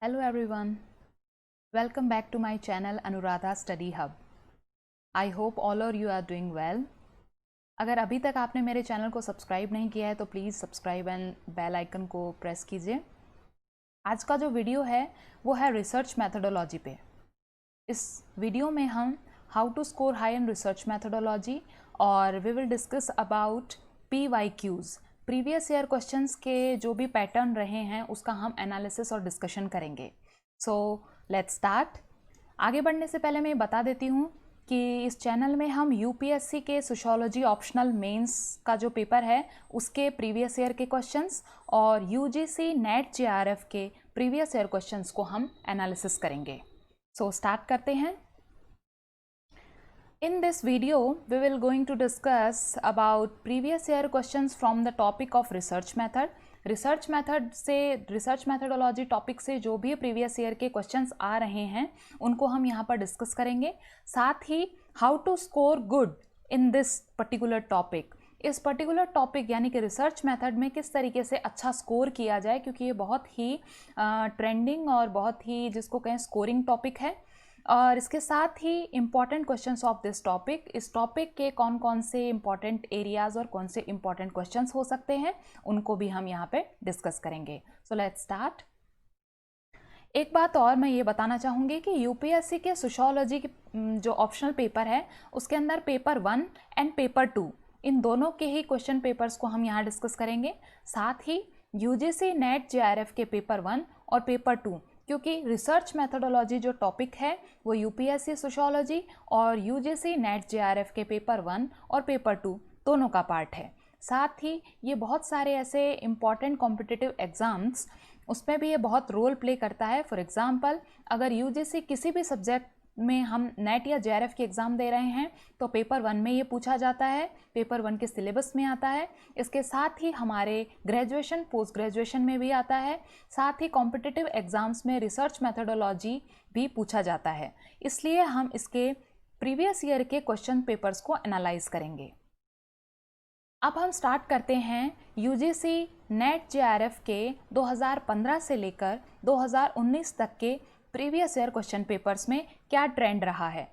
Hello everyone, welcome back to my channel Anuradha Study Hub. I hope all of you are doing well. अगर अभी तक आपने मेरे channel को subscribe नहीं किया है तो please subscribe and bell icon को प्रेस कीजिए। आज का जो वीडियो है वो है रिसर्च मैथडोलॉजी पे। इस वीडियो में हम how to score high in research methodology और we will discuss about PYQs, previous year questions के जो भी पैटर्न रहे हैं उसका हम एनालिसिस और डिस्कशन करेंगे। So let's start. आगे बढ़ने से पहले मैं बता देती हूँ कि इस चैनल में हम यूपीएससी के सोशियोलॉजी ऑप्शनल मेंस का जो पेपर है उसके प्रीवियस ईयर के क्वेश्चंस और यूजीसी नेट जेआरएफ के प्रीवियस ईयर क्वेश्चंस को हम एनालिसिस करेंगे। सो स्टार्ट करते हैं। In this video, we will going to discuss about previous year questions from the topic of research method. Research method से research methodology topic से जो भी प्रीवियस ईयर के क्वेश्चंस आ रहे हैं उनको हम यहाँ पर डिस्कस करेंगे। साथ ही how to score good in this particular topic, इस पर्टिकुलर टॉपिक यानी कि रिसर्च मेथड में किस तरीके से अच्छा स्कोर किया जाए, क्योंकि ये बहुत ही ट्रेंडिंग और बहुत ही जिसको कहें स्कोरिंग टॉपिक है। और इसके साथ ही important questions of this topic, इस टॉपिक के कौन कौन से इम्पॉर्टेंट एरियाज और कौन से इम्पॉर्टेंट क्वेश्चंस हो सकते हैं उनको भी हम यहाँ पे डिस्कस करेंगे। So let's start. एक बात और मैं ये बताना चाहूँगी कि यूपीएससी के सोशियोलॉजी के जो ऑप्शनल पेपर है उसके अंदर पेपर 1 एंड पेपर 2 इन दोनों के ही क्वेश्चन पेपर्स को हम यहाँ डिस्कस करेंगे। साथ ही यूजीसी नेट जेआरएफ के पेपर 1 और पेपर 2, क्योंकि रिसर्च मैथडोलॉजी जो टॉपिक है वो यूपीएससी सोशियोलॉजी और यूजीसी नेट जेआरएफ के पेपर 1 और पेपर 2 दोनों का पार्ट है। साथ ही ये बहुत सारे ऐसे इम्पॉर्टेंट कॉम्पिटिटिव एग्ज़ाम्स उसमें भी ये बहुत रोल प्ले करता है। फॉर एग्ज़ाम्पल, अगर यूजीसी किसी भी सब्जेक्ट में हम नेट या जेआरएफ की एग्ज़ाम दे रहे हैं तो पेपर 1 में ये पूछा जाता है, पेपर 1 के सिलेबस में आता है। इसके साथ ही हमारे ग्रेजुएशन पोस्ट ग्रेजुएशन में भी आता है। साथ ही कॉम्पिटिटिव एग्ज़ाम्स में रिसर्च मैथडोलॉजी भी पूछा जाता है, इसलिए हम इसके प्रीवियस ईयर के क्वेश्चन पेपर्स को एनालाइज करेंगे। अब हम स्टार्ट करते हैं यूजीसी नेट जेआरएफ के 2015 से लेकर 2019 तक के प्रीवियस ईयर क्वेश्चन पेपर्स में क्या ट्रेंड रहा है।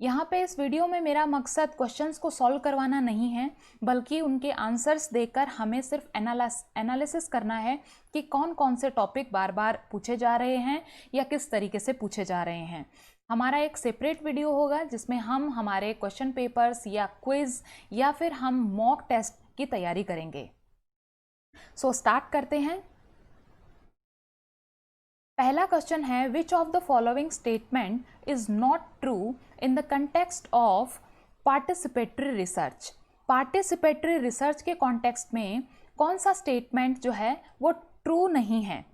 यहाँ पे इस वीडियो में मेरा मकसद क्वेश्चंस को सॉल्व करवाना नहीं है, बल्कि उनके आंसर्स देकर हमें सिर्फ एनालिसिस करना है कि कौन कौन से टॉपिक बार बार पूछे जा रहे हैं या किस तरीके से पूछे जा रहे हैं। हमारा एक सेपरेट वीडियो होगा जिसमें हम हमारे क्वेश्चन पेपर्स या क्विज या फिर हम मॉक टेस्ट की तैयारी करेंगे। सो स्टार्ट करते हैं। पहला क्वेश्चन है, which of the following statement is not true in the context of participatory research. Participatory research के कॉन्टेक्स्ट में कौन सा स्टेटमेंट जो है वो ट्रू नहीं है।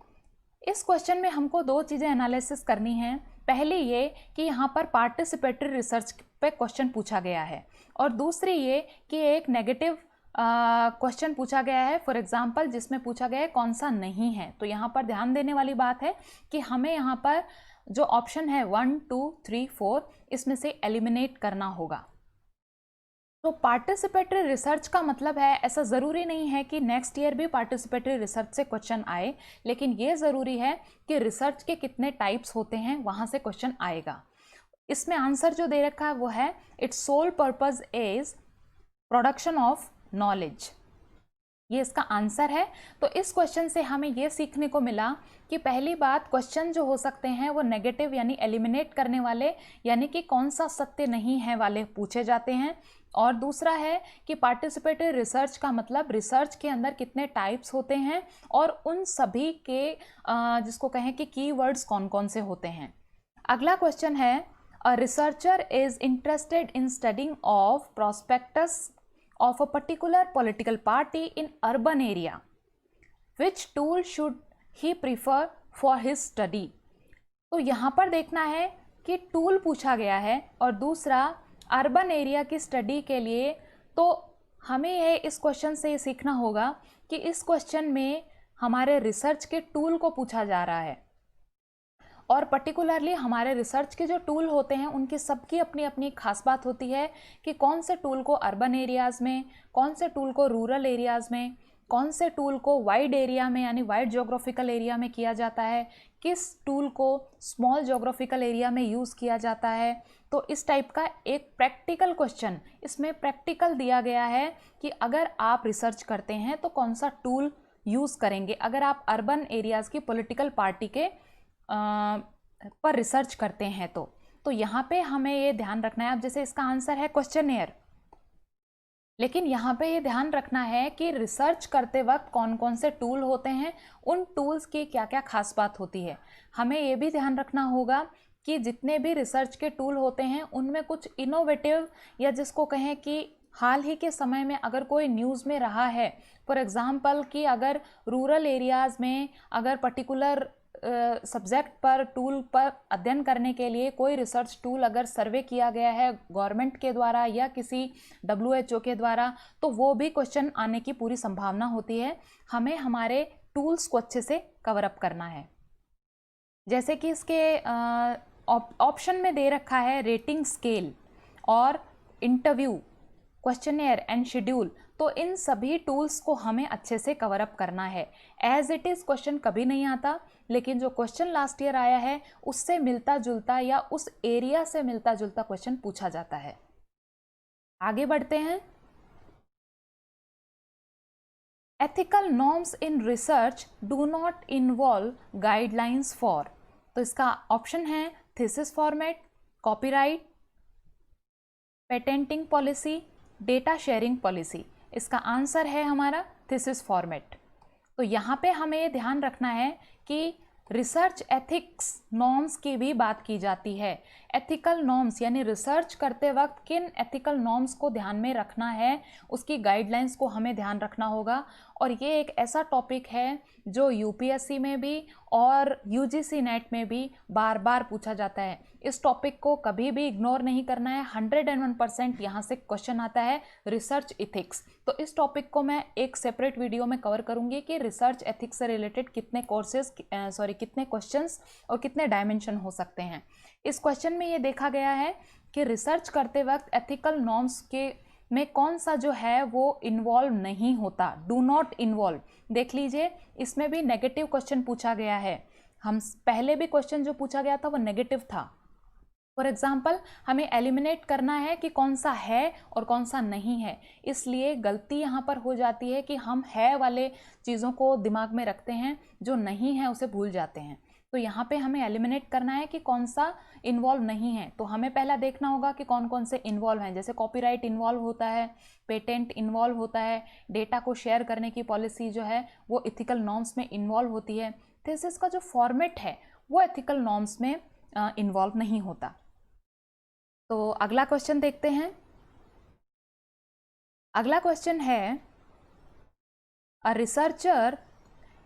इस क्वेश्चन में हमको दो चीज़ें एनालिसिस करनी हैं। पहली ये कि यहाँ पर पार्टिसिपेटरी रिसर्च पे क्वेश्चन पूछा गया है, और दूसरी ये कि एक नेगेटिव क्वेश्चन पूछा गया है, फॉर एग्जांपल जिसमें पूछा गया है कौन सा नहीं है। तो यहाँ पर ध्यान देने वाली बात है कि हमें यहाँ पर जो ऑप्शन है 1, 2, 3, 4 इसमें से एलिमिनेट करना होगा। तो पार्टिसिपेटरी रिसर्च का मतलब है, ऐसा ज़रूरी नहीं है कि नेक्स्ट ईयर भी पार्टिसिपेटरी रिसर्च से क्वेश्चन आए, लेकिन ये ज़रूरी है कि रिसर्च के कितने टाइप्स होते हैं वहाँ से क्वेश्चन आएगा। इसमें आंसर जो दे रखा है वो है, its sole purpose is production of knowledge, ये इसका आंसर है। तो इस क्वेश्चन से हमें ये सीखने को मिला कि पहली बात, क्वेश्चन जो हो सकते हैं वो नेगेटिव यानी एलिमिनेट करने वाले यानी कि कौन सा सत्य नहीं है वाले पूछे जाते हैं, और दूसरा है कि पार्टिसिपेटरी रिसर्च का मतलब रिसर्च के अंदर कितने टाइप्स होते हैं और उन सभी के जिसको कहें कि कीवर्ड्स कौन कौन से होते हैं। अगला क्वेश्चन है, a researcher is interested in studying of prospectus of a particular political party in urban area. Which tool should he prefer for his study? तो यहाँ पर देखना है कि टूल पूछा गया है और दूसरा अर्बन एरिया की स्टडी के लिए। तो हमें यह इस क्वेश्चन से ये सीखना होगा कि इस क्वेश्चन में हमारे रिसर्च के टूल को पूछा जा रहा है, और पर्टिकुलरली हमारे रिसर्च के जो टूल होते हैं उनकी सबकी अपनी अपनी खास बात होती है कि कौन से टूल को अर्बन एरियाज़ में, कौन से टूल को रूरल एरियाज़ में, कौन से टूल को वाइड एरिया में यानी वाइड ज्योग्राफिकल एरिया में किया जाता है, किस टूल को स्मॉल ज्योग्राफिकल एरिया में यूज़ किया जाता है। तो इस टाइप का एक प्रैक्टिकल क्वेश्चन इसमें प्रैक्टिकल दिया गया है कि अगर आप रिसर्च करते हैं तो कौन सा टूल यूज़ करेंगे अगर आप अर्बन एरियाज़ की पॉलिटिकल पार्टी के पर रिसर्च करते हैं। तो यहाँ पे हमें ये ध्यान रखना है। अब जैसे इसका आंसर है क्वेश्चनेयर, लेकिन यहाँ पे ये ध्यान रखना है कि रिसर्च करते वक्त कौन कौन से टूल होते हैं, उन टूल्स की क्या क्या खास बात होती है। हमें ये भी ध्यान रखना होगा कि जितने भी रिसर्च के टूल होते हैं उनमें कुछ इनोवेटिव या जिसको कहें कि हाल ही के समय में अगर कोई न्यूज़ में रहा है, फॉर एग्ज़ाम्पल कि अगर रूरल एरियाज़ में अगर पर्टिकुलर सब्जेक्ट पर टूल पर अध्ययन करने के लिए कोई रिसर्च टूल अगर सर्वे किया गया है गवर्नमेंट के द्वारा या किसी WHO के द्वारा, तो वो भी क्वेश्चन आने की पूरी संभावना होती है। हमें हमारे टूल्स को अच्छे से कवर अप करना है। जैसे कि इसके ऑप्शन में दे रखा है रेटिंग स्केल और इंटरव्यू, क्वेश्चनेयर एंड शेड्यूल, तो इन सभी टूल्स को हमें अच्छे से कवर अप करना है। एज इट इज़ क्वेश्चन कभी नहीं आता, लेकिन जो क्वेश्चन लास्ट ईयर आया है उससे मिलता जुलता या उस एरिया से मिलता जुलता क्वेश्चन पूछा जाता है। आगे बढ़ते हैं। Ethical norms in research do not involve guidelines for, तो इसका ऑप्शन है thesis format, copyright, patenting policy, data sharing policy. इसका आंसर है हमारा थीसिस फॉर्मेट। तो यहाँ पे हमें ये ध्यान रखना है कि रिसर्च एथिक्स नॉर्म्स की भी बात की जाती है। एथिकल नॉर्म्स यानी रिसर्च करते वक्त किन एथिकल नॉर्म्स को ध्यान में रखना है, उसकी गाइडलाइंस को हमें ध्यान रखना होगा। और ये एक ऐसा टॉपिक है जो UPSC में भी और UGC नेट में भी बार बार पूछा जाता है। इस टॉपिक को कभी भी इग्नोर नहीं करना है। 101% यहाँ से क्वेश्चन आता है रिसर्च एथिक्स। तो इस टॉपिक को मैं एक सेपरेट वीडियो में कवर करूँगी कि रिसर्च एथिक्स से रिलेटेड कितने कितने क्वेश्चंस और कितने डायमेंशन हो सकते हैं। इस क्वेश्चन में ये देखा गया है कि रिसर्च करते वक्त एथिकल नॉर्म्स के में कौन सा जो है वो इन्वॉल्व नहीं होता, डू नॉट इन्वॉल्व। देख लीजिए, इसमें भी नेगेटिव क्वेश्चन पूछा गया है। हम पहले भी क्वेश्चन जो पूछा गया था वो नेगेटिव था। फॉर एग्जाम्पल हमें एलिमिनेट करना है कि कौन सा है और कौन सा नहीं है, इसलिए गलती यहाँ पर हो जाती है कि हम है वाले चीज़ों को दिमाग में रखते हैं, जो नहीं है उसे भूल जाते हैं। तो यहाँ पे हमें एलिमिनेट करना है कि कौन सा इन्वॉल्व नहीं है। तो हमें पहला देखना होगा कि कौन कौन से इन्वॉल्व हैं। जैसे कॉपीराइट इन्वॉल्व होता है, पेटेंट इन्वॉल्व होता है, डेटा को शेयर करने की पॉलिसी जो है वो एथिकल नॉर्म्स में इन्वॉल्व होती है। थीसिस का जो फॉर्मेट है वो एथिकल नॉर्म्स में इन्वॉल्व नहीं होता। तो अगला क्वेश्चन देखते हैं। अगला क्वेश्चन है, a researcher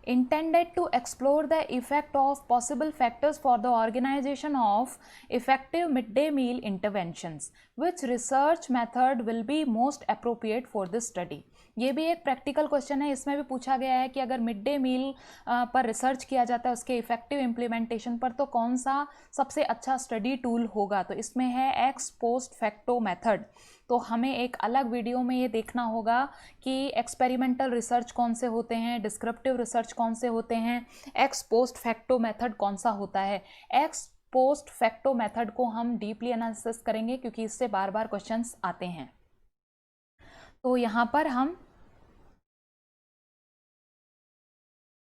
intended to explore the effect of possible factors for the organization of effective midday meal interventions. Which research method will be most appropriate for this study? ये भी एक प्रैक्टिकल क्वेश्चन है। इसमें भी पूछा गया है कि अगर मिड डे मील पर रिसर्च किया जाता है उसके इफेक्टिव इम्प्लीमेंटेशन पर, तो कौन सा सबसे अच्छा स्टडी टूल होगा। तो इसमें है एक्स पोस्ट फैक्टो मेथड। तो हमें एक अलग वीडियो में ये देखना होगा कि एक्सपेरिमेंटल रिसर्च कौन से होते हैं, डिस्क्रिप्टिव रिसर्च कौन से होते हैं, एक्स पोस्ट फैक्टो मेथड कौन सा होता है। एक्स पोस्ट फैक्टो मेथड को हम डीपली एनालिसिस करेंगे क्योंकि इससे बार बार क्वेश्चंस आते हैं। तो यहाँ पर हम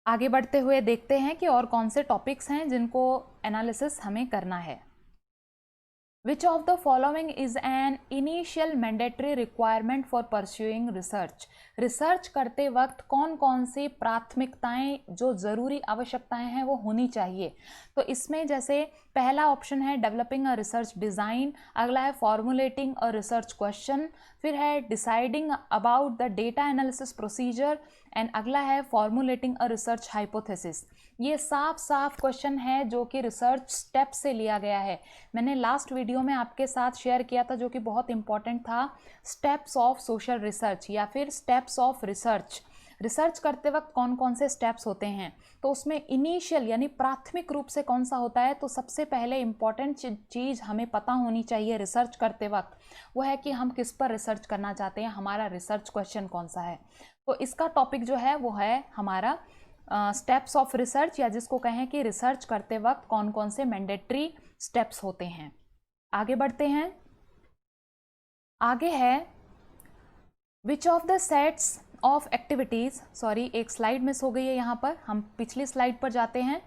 आगे बढ़ते हुए देखते हैं कि और कौन से टॉपिक्स हैं जिनको एनालिसिस हमें करना है। Which of the following is an initial mandatory requirement for pursuing research? Research करते वक्त कौन कौन सी प्राथमिकताएं जो ज़रूरी आवश्यकताएं हैं वो होनी चाहिए। तो इसमें जैसे पहला ऑप्शन है डेवलपिंग अ रिसर्च डिज़ाइन, अगला है फॉर्मुलेटिंग अ रिसर्च क्वेश्चन, फिर है deciding about the data analysis procedure and अगला है फॉर्मुलेटिंग अ रिसर्च हाइपोथेसिस। ये साफ साफ क्वेश्चन है जो कि रिसर्च स्टेप से लिया गया है। मैंने लास्ट वीडियो में आपके साथ शेयर किया था जो कि बहुत इंपॉर्टेंट था, स्टेप्स ऑफ सोशल रिसर्च या फिर स्टेप्स ऑफ रिसर्च। रिसर्च करते वक्त कौन कौन से स्टेप्स होते हैं, तो उसमें इनिशियल यानी प्राथमिक रूप से कौन सा होता है। तो सबसे पहले इम्पॉर्टेंट चीज़ हमें पता होनी चाहिए रिसर्च करते वक्त वो है कि हम किस पर रिसर्च करना चाहते हैं, हमारा रिसर्च क्वेश्चन कौन सा है। तो इसका टॉपिक जो है वो है हमारा स्टेप्स ऑफ रिसर्च, या जिसको कहें कि रिसर्च करते वक्त कौन कौन से मैंडेटरी स्टेप्स होते हैं। आगे बढ़ते हैं। आगे है which of the sets of activities, sorry एक स्लाइड मिस हो गई है यहाँ पर, हम पिछली स्लाइड पर जाते हैं।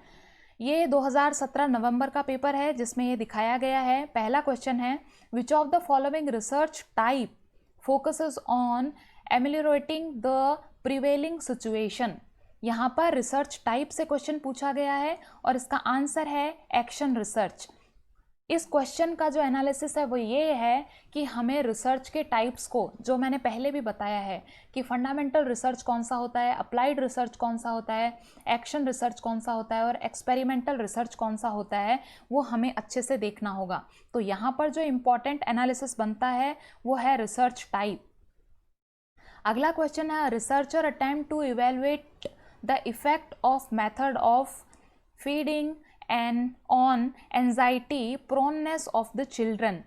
ये 2017 नवंबर का पेपर है जिसमें ये दिखाया गया है। पहला क्वेश्चन है which of the following research type focuses on ameliorating the prevailing situation. यहाँ पर रिसर्च टाइप से क्वेश्चन पूछा गया है और इसका आंसर है एक्शन रिसर्च। इस क्वेश्चन का जो एनालिसिस है वो ये है कि हमें रिसर्च के टाइप्स को, जो मैंने पहले भी बताया है कि फंडामेंटल रिसर्च कौन सा होता है, अप्लाइड रिसर्च कौन सा होता है, एक्शन रिसर्च कौन सा होता है और एक्सपेरिमेंटल रिसर्च कौन सा होता है, वो हमें अच्छे से देखना होगा। तो यहाँ पर जो इम्पॉर्टेंट एनालिसिस बनता है वो है रिसर्च टाइप। अगला क्वेश्चन है researcher attempt to evaluate the effect of method of feeding and on anxiety proneness of the children.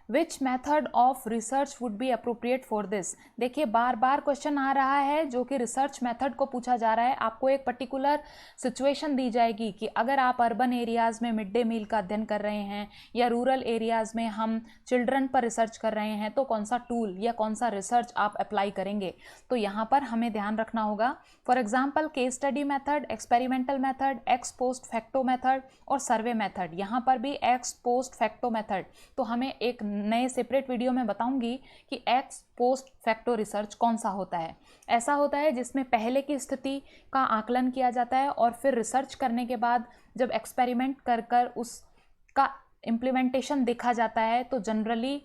Which method of research would be appropriate for this? देखिए बार बार question आ रहा है जो कि रिसर्च मेथड को पूछा जा रहा है। आपको एक पर्टिकुलर सिचुएशन दी जाएगी कि अगर आप अर्बन एरियाज़ में मिड डे मील का अध्ययन कर रहे हैं या रूरल एरियाज़ में हम चिल्ड्रन पर रिसर्च कर रहे हैं तो कौन सा टूल या कौन सा रिसर्च आप अप्लाई करेंगे। तो यहाँ पर हमें ध्यान रखना होगा। For example case study method, experimental method, x post facto method और सर्वे मेथड। यहाँ पर भी एक्स पोस्ट फैक्टो मेथड, तो हमें एक नए सेपरेट वीडियो में बताऊंगी कि एक्स पोस्ट फैक्टो रिसर्च कौन सा होता है। ऐसा होता है जिसमें पहले की स्थिति का आकलन किया जाता है और फिर रिसर्च करने के बाद जब एक्सपेरिमेंट कर कर उसका इम्प्लीमेंटेशन देखा जाता है तो generally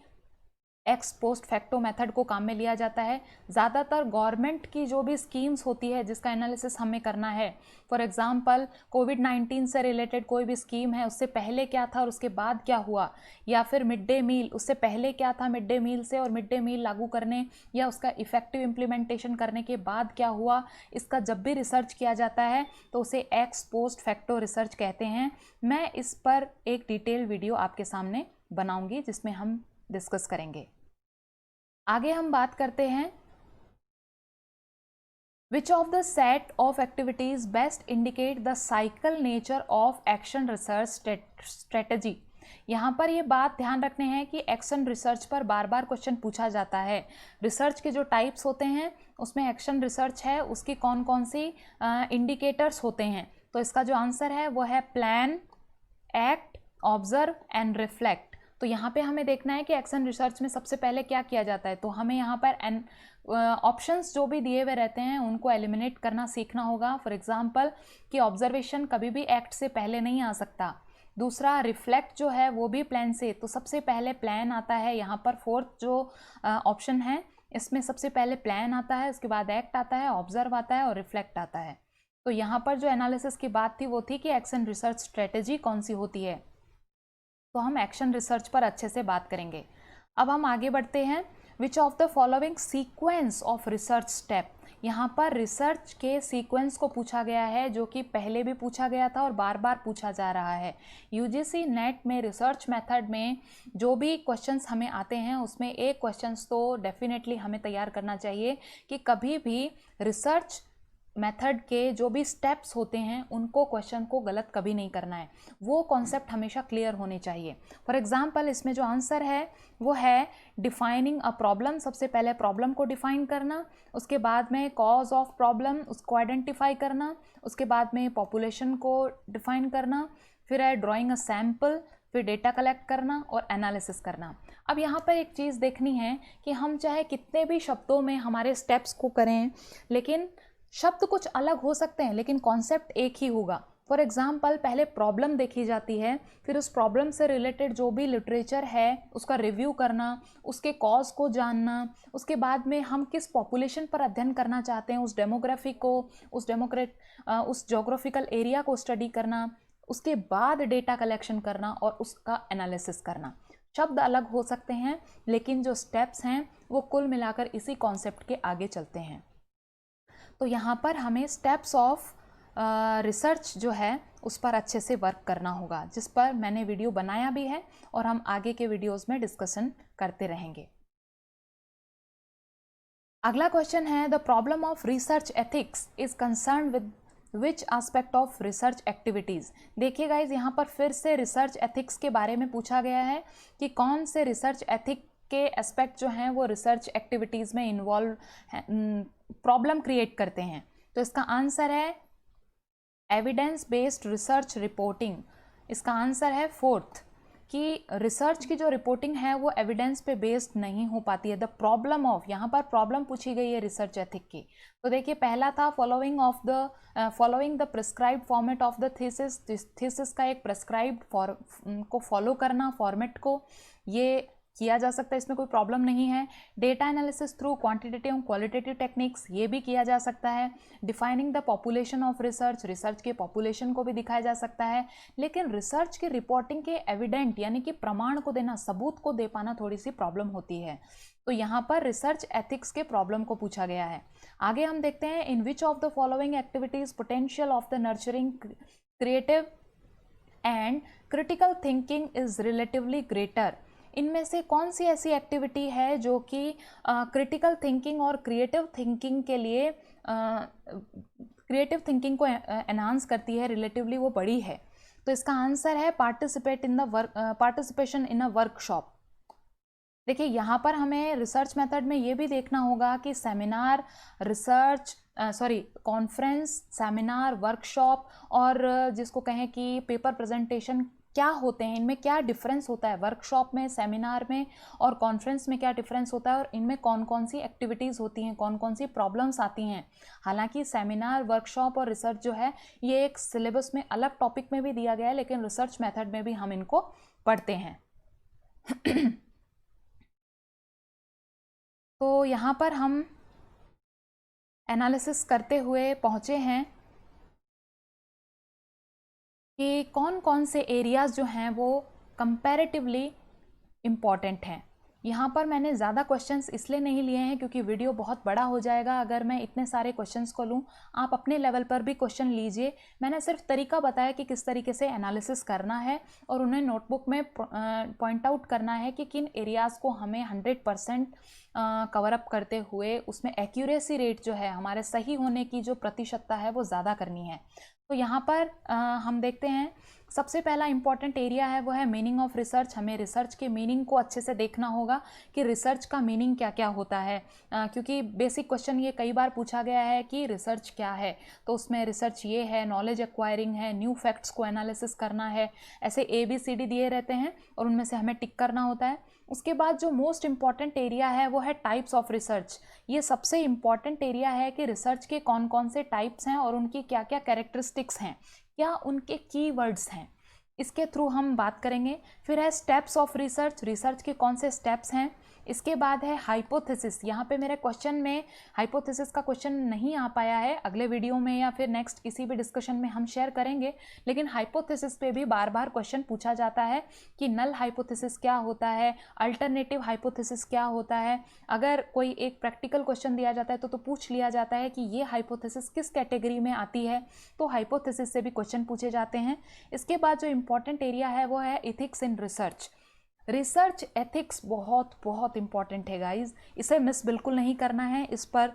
x post facto method को काम में लिया जाता है। ज़्यादातर गवर्नमेंट की जो भी स्कीम्स होती है जिसका एनालिसिस हमें करना है, फॉर एग्जांपल कोविड-19 से रिलेटेड कोई भी स्कीम है, उससे पहले क्या था और उसके बाद क्या हुआ, या फिर मिड डे मील, उससे पहले क्या था मिड डे मील से और मिड डे मील लागू करने या उसका इफेक्टिव इम्प्लीमेंटेशन करने के बाद क्या हुआ, इसका जब भी रिसर्च किया जाता है तो उसे एक्स पोस्ट फैक्टो रिसर्च कहते हैं। मैं इस पर एक डिटेल वीडियो आपके सामने बनाऊंगी जिसमें हम डिस्कस करेंगे। आगे हम बात करते हैं विच of the set of activities best indicate the cycle nature of action research strategy. यहाँ पर ये बात ध्यान रखने हैं कि एक्शन रिसर्च पर बार बार क्वेश्चन पूछा जाता है। रिसर्च के जो टाइप्स होते हैं उसमें एक्शन रिसर्च है, उसकी कौन कौन सी इंडिकेटर्स होते हैं। तो इसका जो आंसर है वो है plan, act, observe and reflect. तो यहाँ पे हमें देखना है कि एक्शन रिसर्च में सबसे पहले क्या किया जाता है। तो हमें यहाँ पर ऑप्शंस जो भी दिए हुए रहते हैं उनको एलिमिनेट करना सीखना होगा। फॉर एग्जांपल कि ऑब्जर्वेशन कभी भी एक्ट से पहले नहीं आ सकता। दूसरा रिफ्लेक्ट जो है वो भी प्लान से, तो सबसे पहले प्लान आता है। यहाँ पर फोर्थ जो ऑप्शन है इसमें सबसे पहले प्लान आता है, उसके बाद एक्ट आता है, ऑब्जर्व आता है और रिफ्लेक्ट आता है। तो यहाँ पर जो एनालिसिस की बात थी वो थी कि एक्शन रिसर्च स्ट्रेटेजी कौन सी होती है। तो हम एक्शन रिसर्च पर अच्छे से बात करेंगे। अब हम आगे बढ़ते हैं। विच of the following sequence of research step. यहाँ पर रिसर्च के सीक्वेंस को पूछा गया है जो कि पहले भी पूछा गया था और बार बार पूछा जा रहा है। यूजीसी नेट में रिसर्च मेथड में जो भी क्वेश्चंस हमें आते हैं उसमें एक क्वेश्चंस तो डेफिनेटली हमें तैयार करना चाहिए कि कभी भी रिसर्च मेथड के जो भी स्टेप्स होते हैं उनको क्वेश्चन को गलत कभी नहीं करना है, वो कॉन्सेप्ट हमेशा क्लियर होने चाहिए। फॉर एग्जांपल इसमें जो आंसर है वो है डिफाइनिंग अ प्रॉब्लम। सबसे पहले प्रॉब्लम को डिफाइन करना, उसके बाद में कॉज ऑफ प्रॉब्लम उसको आइडेंटिफाई करना, उसके बाद में पॉपुलेशन को डिफाइन करना, फिर है ड्राइंग अ सैम्पल, फिर डेटा कलेक्ट करना और एनालिसिस करना। अब यहाँ पर एक चीज़ देखनी है कि हम चाहे कितने भी शब्दों में हमारे स्टेप्स को करें लेकिन शब्द कुछ अलग हो सकते हैं लेकिन कॉन्सेप्ट एक ही होगा। फॉर एग्जाम्पल पहले प्रॉब्लम देखी जाती है, फिर उस प्रॉब्लम से रिलेटेड जो भी लिटरेचर है उसका रिव्यू करना, उसके कॉज को जानना, उसके बाद में हम किस पॉपुलेशन पर अध्ययन करना चाहते हैं उस डेमोग्राफी को, उस जोग्राफिकल एरिया को स्टडी करना, उसके बाद डेटा कलेक्शन करना और उसका एनालिसिस करना। शब्द अलग हो सकते हैं लेकिन जो स्टेप्स हैं वो कुल मिलाकर इसी कॉन्सेप्ट के आगे चलते हैं। तो यहाँ पर हमें स्टेप्स ऑफ रिसर्च जो है उस पर अच्छे से वर्क करना होगा, जिस पर मैंने वीडियो बनाया भी है और हम आगे के वीडियोस में डिस्कशन करते रहेंगे। अगला क्वेश्चन है, the problem of research ethics is concern with which aspect of research activities. देखिए गाइज, यहाँ पर फिर से रिसर्च एथिक्स के बारे में पूछा गया है कि कौन से रिसर्च एथिक के एस्पेक्ट जो हैं वो रिसर्च एक्टिविटीज़ में इन्वॉल्व प्रॉब्लम क्रिएट करते हैं। तो इसका आंसर है एविडेंस बेस्ड रिसर्च रिपोर्टिंग। इसका आंसर है फोर्थ, कि रिसर्च की जो रिपोर्टिंग है वो एविडेंस पे बेस्ड नहीं हो पाती है। द प्रॉब्लम ऑफ, यहाँ पर प्रॉब्लम पूछी गई है रिसर्च एथिक की। तो देखिए, पहला था following the prescribed format of the thesis. Thesis का एक प्रिस्क्राइब्ड को फॉलो करना, फॉर्मेट को, ये किया जा सकता है, इसमें कोई प्रॉब्लम नहीं है। Data analysis through quantitative and qualitative techniques, ये भी किया जा सकता है। Defining the population of research, research के पॉपुलेशन को भी दिखाया जा सकता है। लेकिन रिसर्च की रिपोर्टिंग के एविडेंट यानी कि प्रमाण को देना, सबूत को दे पाना थोड़ी सी प्रॉब्लम होती है। तो यहाँ पर रिसर्च एथिक्स के प्रॉब्लम को पूछा गया है। आगे हम देखते हैं, in which of the following activities potential of the nurturing creative and critical thinking is relatively greater. इनमें से कौन सी ऐसी एक्टिविटी है जो कि क्रिटिकल थिंकिंग और क्रिएटिव थिंकिंग के लिए क्रिएटिव थिंकिंग को एनहांस करती है, रिलेटिवली वो बड़ी है। तो इसका आंसर है पार्टिसिपेशन इन अ वर्कशॉप। देखिए, यहाँ पर हमें रिसर्च मेथड में ये भी देखना होगा कि सेमिनार, कॉन्फ्रेंस, सेमिनार, वर्कशॉप और जिसको कहें कि पेपर प्रेजेंटेशन क्या होते हैं, इनमें क्या डिफरेंस होता है, वर्कशॉप में, सेमिनार में और कॉन्फ्रेंस में क्या डिफरेंस होता है, और इनमें कौन कौन सी एक्टिविटीज़ होती हैं, कौन कौन सी प्रॉब्लम्स आती हैं। हालांकि सेमिनार, वर्कशॉप और रिसर्च जो है ये एक सिलेबस में अलग टॉपिक में भी दिया गया है, लेकिन रिसर्च मेथड में भी हम इनको पढ़ते हैं। तो यहाँ पर हम एनालिसिस करते हुए पहुँचे हैं कि कौन कौन से एरियाज़ जो हैं वो कंपैरेटिवली इम्पॉर्टेंट हैं। यहाँ पर मैंने ज़्यादा क्वेश्चंस इसलिए नहीं लिए हैं क्योंकि वीडियो बहुत बड़ा हो जाएगा अगर मैं इतने सारे क्वेश्चंस को लूँ। आप अपने लेवल पर भी क्वेश्चन लीजिए। मैंने सिर्फ तरीका बताया कि किस तरीके से एनालिसिस करना है और उन्हें नोटबुक में पॉइंट आउट करना है कि किन एरियाज़ को हमें 100% कवर अप करते हुए उसमें एक्यूरेसी रेट जो है, हमारे सही होने की जो प्रतिशतता है वो ज़्यादा करनी है। तो यहाँ पर हम देखते हैं, सबसे पहला इंपॉर्टेंट एरिया है वो है मीनिंग ऑफ रिसर्च। हमें रिसर्च के मीनिंग को अच्छे से देखना होगा कि रिसर्च का मीनिंग क्या क्या होता है, क्योंकि बेसिक क्वेश्चन ये कई बार पूछा गया है कि रिसर्च क्या है। तो उसमें रिसर्च ये है, नॉलेज एक्वायरिंग है, न्यू फैक्ट्स को एनालिसिस करना है, ऐसे ABCD दिए रहते हैं और उनमें से हमें टिक करना होता है। उसके बाद जो मोस्ट इम्पॉर्टेंट एरिया है वो है टाइप्स ऑफ रिसर्च। ये सबसे इम्पॉर्टेंट एरिया है कि रिसर्च के कौन कौन से टाइप्स हैं और उनकी क्या क्या कैरेक्टरिस्टिक्स हैं, क्या उनके कीवर्ड्स हैं, इसके थ्रू हम बात करेंगे। फिर है स्टेप्स ऑफ रिसर्च, रिसर्च के कौन से स्टेप्स हैं। इसके बाद है हाइपोथेसिस। यहाँ पे मेरे क्वेश्चन में हाइपोथेसिस का क्वेश्चन नहीं आ पाया है, अगले वीडियो में या फिर नेक्स्ट किसी भी डिस्कशन में हम शेयर करेंगे। लेकिन हाइपोथेसिस पे भी बार बार क्वेश्चन पूछा जाता है कि नल हाइपोथेसिस क्या होता है, अल्टरनेटिव हाइपोथेसिस क्या होता है। अगर कोई एक प्रैक्टिकल क्वेश्चन दिया जाता है तो पूछ लिया जाता है कि ये हाइपोथेसिस किस कैटेगरी में आती है, तो हाइपोथेसिस से भी क्वेश्चन पूछे जाते हैं। इसके बाद जो इम्पॉर्टेंट एरिया है वो है ethics in research. Research ethics बहुत बहुत इंपॉर्टेंट है गाइज, इसे मिस बिल्कुल नहीं करना है। इस पर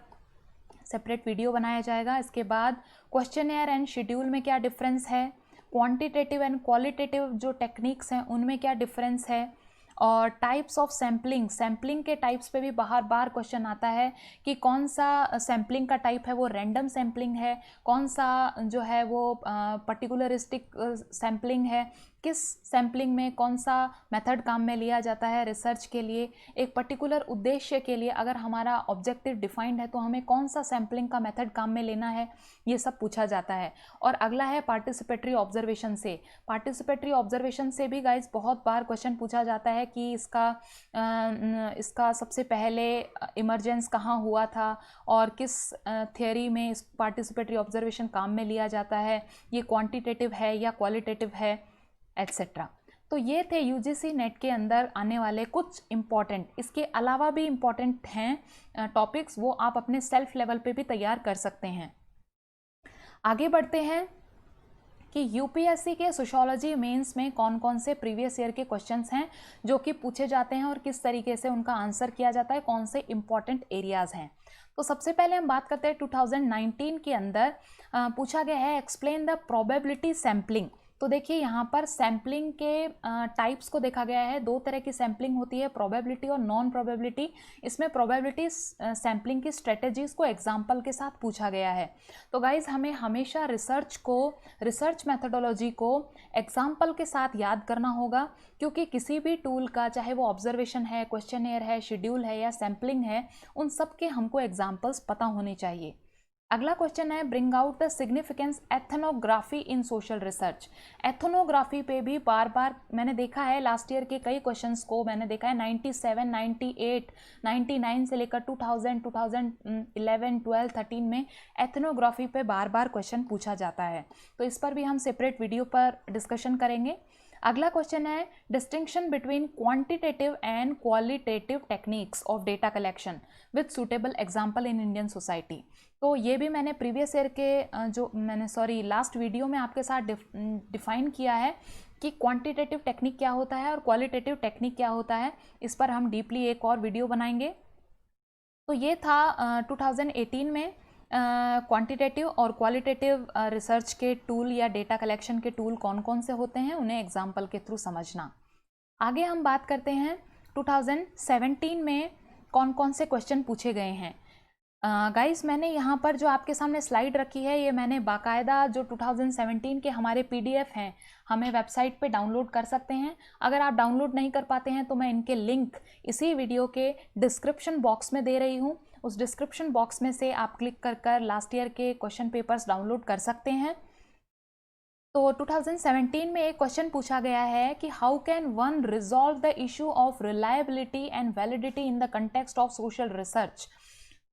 सेपरेट वीडियो बनाया जाएगा। इसके बाद क्वेश्चनएयर एंड शेड्यूल में क्या डिफरेंस है, क्वांटिटेटिव एंड क्वालिटेटिव जो टेक्निक्स हैं उनमें क्या डिफरेंस है, और टाइप्स ऑफ सैम्पलिंग, सैम्पलिंग के टाइप्स पे भी बार बार क्वेश्चन आता है कि कौन सा सैम्पलिंग का टाइप है वो रैंडम सैम्पलिंग है, कौन सा जो है वो पर्टिकुलरिस्टिक सैम्पलिंग है, किस सैम्पलिंग में कौन सा मेथड काम में लिया जाता है रिसर्च के लिए, एक पर्टिकुलर उद्देश्य के लिए अगर हमारा ऑब्जेक्टिव डिफाइंड है तो हमें कौन सा सैम्पलिंग का मेथड काम में लेना है, ये सब पूछा जाता है। और अगला है पार्टिसिपेटरी ऑब्जर्वेशन से। पार्टिसिपेटरी ऑब्जर्वेशन से भी गाइज बहुत बार क्वेश्चन पूछा जाता है कि इसका सबसे पहले इमरजेंस कहाँ हुआ था और किस थियोरी में इस पार्टिसिपेटरी ऑब्जर्वेशन काम में लिया जाता है, ये क्वांटिटेटिव है या क्वालिटेटिव है, एट्सेट्रा। तो ये थे UGC नेट के अंदर आने वाले कुछ इम्पॉर्टेंट, इसके अलावा भी इम्पॉर्टेंट हैं टॉपिक्स, वो आप अपने सेल्फ लेवल पे भी तैयार कर सकते हैं। आगे बढ़ते हैं कि UPSC के सोशियोलॉजी मेंस में कौन कौन से प्रीवियस ईयर के क्वेश्चंस हैं जो कि पूछे जाते हैं और किस तरीके से उनका आंसर किया जाता है, कौन से इम्पॉर्टेंट एरियाज़ हैं। तो सबसे पहले हम बात करते हैं 2019 के अंदर पूछा गया है एक्सप्लेन द प्रोबेबिलिटी सैम्पलिंग। तो देखिए यहाँ पर सैम्पलिंग के टाइप्स को देखा गया है। दो तरह की सैम्पलिंग होती है, प्रोबेबिलिटी और नॉन प्रोबेबिलिटी। इसमें प्रोबेबिलिटी सैम्पलिंग की स्ट्रेटेजीज को एग्जाम्पल के साथ पूछा गया है। तो गाइज हमें हमेशा रिसर्च मैथडोलॉजी को एग्जाम्पल के साथ याद करना होगा, क्योंकि किसी भी टूल का, चाहे वो ऑब्जर्वेशन है, क्वेश्चनेयर है, शेड्यूल है या सैम्पलिंग है, उन सब के हमको एग्जाम्पल्स पता होने चाहिए। अगला क्वेश्चन है bring out the significance ethnography in social research. Ethnography पे भी बार बार मैंने देखा है, लास्ट ईयर के कई क्वेश्चंस को मैंने देखा है 97, 98, 99 से लेकर 2000, 2011, 12, 13 में एथनोग्राफी पे बार बार क्वेश्चन पूछा जाता है। तो इस पर भी हम सेपरेट वीडियो पर डिस्कशन करेंगे। अगला क्वेश्चन है distinction between quantitative and qualitative techniques of data collection with suitable example in Indian society. तो ये भी मैंने प्रीवियस ईयर के लास्ट वीडियो में आपके साथ डिफाइन किया है कि क्वांटिटेटिव टेक्निक क्या होता है और क्वालिटेटिव टेक्निक क्या होता है। इस पर हम डीपली एक और वीडियो बनाएंगे। तो ये था 2018 में क्वांटिटेटिव और क्वालिटेटिव रिसर्च के टूल या डेटा कलेक्शन के टूल कौन कौन से होते हैं, उन्हें एग्जाम्पल के थ्रू समझना। आगे हम बात करते हैं 2017 में कौन कौन से क्वेश्चन पूछे गए हैं। गाइस मैंने यहाँ पर जो आपके सामने स्लाइड रखी है, ये मैंने बाकायदा जो 2017 के हमारे PDF हैं, हमें वेबसाइट पे डाउनलोड कर सकते हैं। अगर आप डाउनलोड नहीं कर पाते हैं तो मैं इनके लिंक इसी वीडियो के डिस्क्रिप्शन बॉक्स में दे रही हूँ। उस डिस्क्रिप्शन बॉक्स में से आप क्लिक कर लास्ट ईयर के क्वेश्चन पेपर्स डाउनलोड कर सकते हैं। तो 2017 में एक क्वेश्चन पूछा गया है कि how can one resolve the issue of reliability and validity in the context of social research.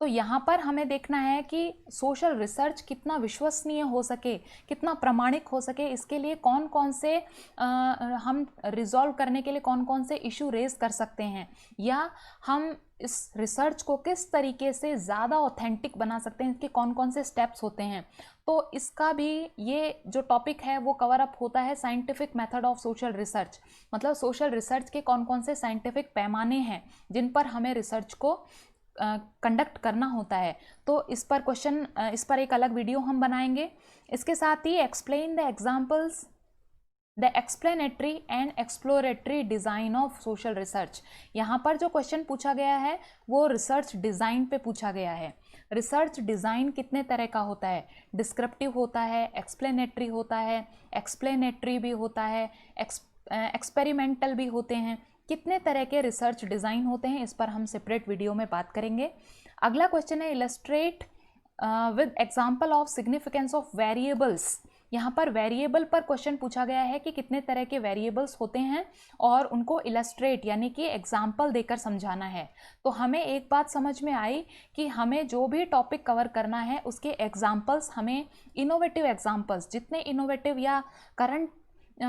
तो यहाँ पर हमें देखना है कि सोशल रिसर्च कितना विश्वसनीय हो सके, कितना प्रामाणिक हो सके, इसके लिए कौन कौन से हम रिजॉल्व करने के लिए कौन कौन से इशू रेज कर सकते हैं, या हम इस रिसर्च को किस तरीके से ज़्यादा ऑथेंटिक बना सकते हैं, इसके कौन कौन से स्टेप्स होते हैं। तो इसका भी ये जो टॉपिक है वो कवर अप होता है scientific method of social research. मतलब सोशल रिसर्च के कौन कौन से साइंटिफिक पैमाने हैं जिन पर हमें रिसर्च को कंडक्ट करना होता है। तो इस पर एक अलग वीडियो हम बनाएंगे। इसके साथ ही explain the examples the explanatory and exploratory design of social research. यहाँ पर जो क्वेश्चन पूछा गया है वो रिसर्च डिज़ाइन पे पूछा गया है। रिसर्च डिज़ाइन कितने तरह का होता है, डिस्क्रिप्टिव होता है, एक्सप्लेनेटरी होता है, एक्सप्लेनेटरी भी होता है, एक्सपेरिमेंटल भी होते हैं। कितने तरह के रिसर्च डिज़ाइन होते हैं, इस पर हम सेपरेट वीडियो में बात करेंगे। अगला क्वेश्चन है illustrate with example of significance of variables. यहाँ पर वेरिएबल पर क्वेश्चन पूछा गया है कि कितने तरह के वेरिएबल्स होते हैं और उनको इलस्ट्रेट यानी कि एग्जाम्पल देकर समझाना है। तो हमें एक बात समझ में आई कि हमें जो भी टॉपिक कवर करना है उसके एग्जाम्पल्स, हमें इनोवेटिव एग्जाम्पल्स, जितने इनोवेटिव या करंट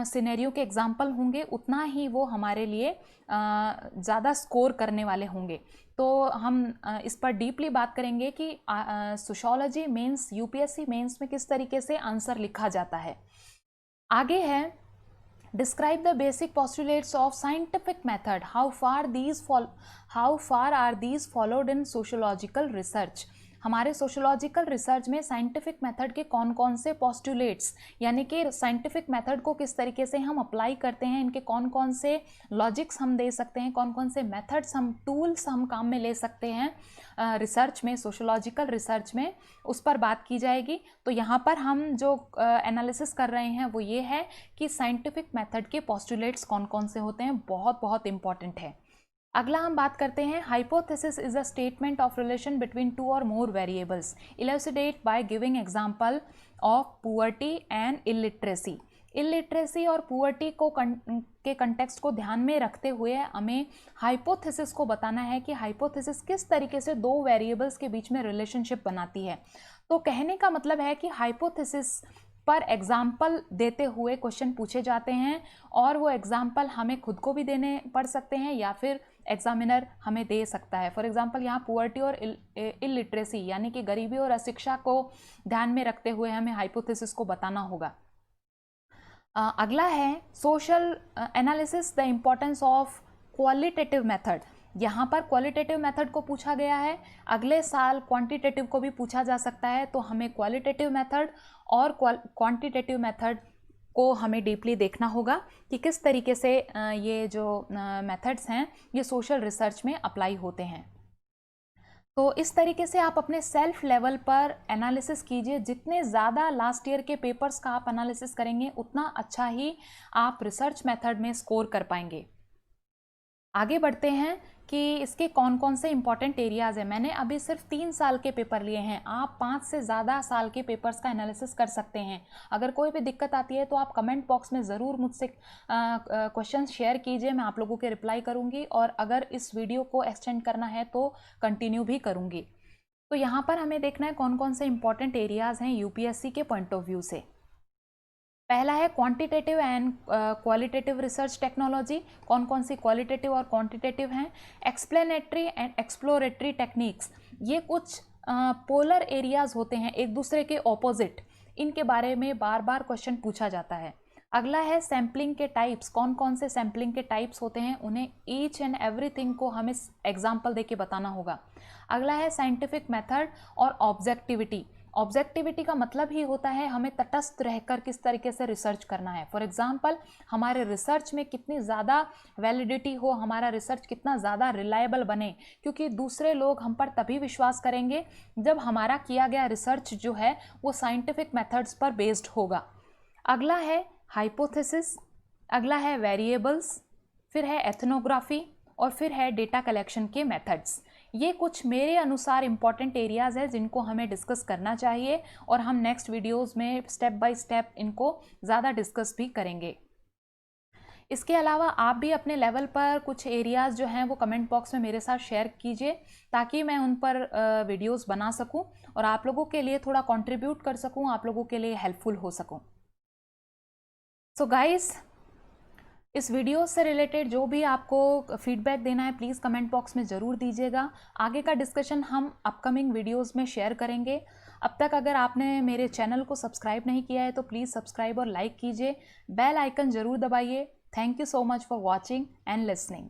सिनेरियो के एग्जाम्पल होंगे उतना ही वो हमारे लिए ज़्यादा स्कोर करने वाले होंगे। तो हम इस पर डीपली बात करेंगे कि सोशियोलॉजी मेंस, UPSC मेंस में किस तरीके से आंसर लिखा जाता है। आगे है describe the basic postulates of scientific method, how far are these followed in sociological research. हमारे सोशियोलॉजिकल रिसर्च में साइंटिफिक मेथड के कौन कौन से पोस्टुलेट्स यानी कि साइंटिफिक मेथड को किस तरीके से हम अप्लाई करते हैं, इनके कौन कौन से लॉजिक्स हम दे सकते हैं, कौन कौन से मेथड्स हम, टूल्स हम काम में ले सकते हैं रिसर्च में, सोशियोलॉजिकल रिसर्च में, उस पर बात की जाएगी। तो यहाँ पर हम जो एनालिसिस कर रहे हैं वो ये है कि साइंटिफिक मेथड के पोस्टुलेट्स कौन कौन से होते हैं, बहुत बहुत इंपॉर्टेंट है। अगला हम बात करते हैं hypothesis is a statement of relation between two or more variables, elucidate by giving example of poverty and illiteracy. Illiteracy और पुअर्टी को के कंटेक्स्ट को ध्यान में रखते हुए हमें हाइपोथेसिस को बताना है कि हाइपोथेसिस किस तरीके से दो वेरिएबल्स के बीच में रिलेशनशिप बनाती है। तो कहने का मतलब है कि हाइपोथेसिस पर एग्जाम्पल देते हुए क्वेश्चन पूछे जाते हैं और वो एग्जाम्पल हमें खुद को भी देने पड़ सकते हैं या फिर एग्जामिनर हमें दे सकता है। फॉर एग्जाम्पल यहाँ पुअर्टी और इलिटरेसी यानी कि गरीबी और अशिक्षा को ध्यान में रखते हुए हमें हाइपोथेसिस को बताना होगा। अगला है social analysis the importance of qualitative method. यहाँ पर क्वालिटेटिव मेथड को पूछा गया है, अगले साल क्वांटिटेटिव को भी पूछा जा सकता है, तो हमें क्वालिटेटिव मेथड और क्वांटिटेटिव मेथड को हमें डीपली देखना होगा कि किस तरीके से ये जो मेथड्स हैं ये सोशल रिसर्च में अप्लाई होते हैं। तो इस तरीके से आप अपने सेल्फ लेवल पर एनालिसिस कीजिए। जितने ज़्यादा लास्ट ईयर के पेपर्स का आप एनालिसिस करेंगे उतना अच्छा ही आप रिसर्च मेथड में स्कोर कर पाएंगे। आगे बढ़ते हैं कि इसके कौन कौन से इंपॉर्टेंट एरियाज़ हैं। मैंने अभी सिर्फ 3 साल के पेपर लिए हैं, आप 5 से ज़्यादा साल के पेपर्स का एनालिसिस कर सकते हैं। अगर कोई भी दिक्कत आती है तो आप कमेंट बॉक्स में ज़रूर मुझसे क्वेश्चन शेयर कीजिए, मैं आप लोगों के रिप्लाई करूँगी, और अगर इस वीडियो को एक्सटेंड करना है तो कंटिन्यू भी करूँगी। तो यहाँ पर हमें देखना है कौन कौन से इंपॉर्टेंट एरियाज़ हैं यूपीएससी के पॉइंट ऑफ व्यू से। पहला है quantitative and qualitative research technology. कौन कौन सी क्वालिटेटिव और क्वांटिटेटिव हैं। एक्सप्लेनेटरी एंड एक्सप्लोरेटरी टेक्निक्स, ये कुछ पोलर एरियाज होते हैं, एक दूसरे के ऑपोजिट, इनके बारे में बार बार क्वेश्चन पूछा जाता है। अगला है सैम्पलिंग के टाइप्स, कौन कौन से सैम्पलिंग के टाइप्स होते हैं, उन्हें ईच एंड एवरीथिंग को हमें एग्जाम्पल देके बताना होगा। अगला है साइंटिफिक मेथड और ऑब्जेक्टिविटी। ऑब्जेक्टिविटी का मतलब ही होता है हमें तटस्थ रहकर किस तरीके से रिसर्च करना है। फॉर एग्जांपल, हमारे रिसर्च में कितनी ज़्यादा वैलिडिटी हो, हमारा रिसर्च कितना ज़्यादा रिलायबल बने, क्योंकि दूसरे लोग हम पर तभी विश्वास करेंगे जब हमारा किया गया रिसर्च जो है वो साइंटिफिक मेथड्स पर बेस्ड होगा। अगला है हाइपोथेसिस, अगला है वेरिएबल्स, फिर है एथनोग्राफी, और फिर है डेटा कलेक्शन के मेथड्स। ये कुछ मेरे अनुसार इंपॉर्टेंट एरियाज़ है जिनको हमें डिस्कस करना चाहिए, और हम नेक्स्ट वीडियोस में स्टेप बाय स्टेप इनको ज़्यादा डिस्कस भी करेंगे। इसके अलावा आप भी अपने लेवल पर कुछ एरियाज़ जो हैं वो कमेंट बॉक्स में मेरे साथ शेयर कीजिए, ताकि मैं उन पर वीडियोस बना सकूं और आप लोगों के लिए थोड़ा कंट्रीब्यूट कर सकूं, आप लोगों के लिए हेल्पफुल हो सकूं। सो गाइस, इस वीडियो से रिलेटेड जो भी आपको फीडबैक देना है प्लीज़ कमेंट बॉक्स में ज़रूर दीजिएगा। आगे का डिस्कशन हम अपकमिंग वीडियोस में शेयर करेंगे। अब तक अगर आपने मेरे चैनल को सब्सक्राइब नहीं किया है तो प्लीज़ सब्सक्राइब और लाइक कीजिए, बेल आइकन ज़रूर दबाइए। Thank you so much for watching and listening.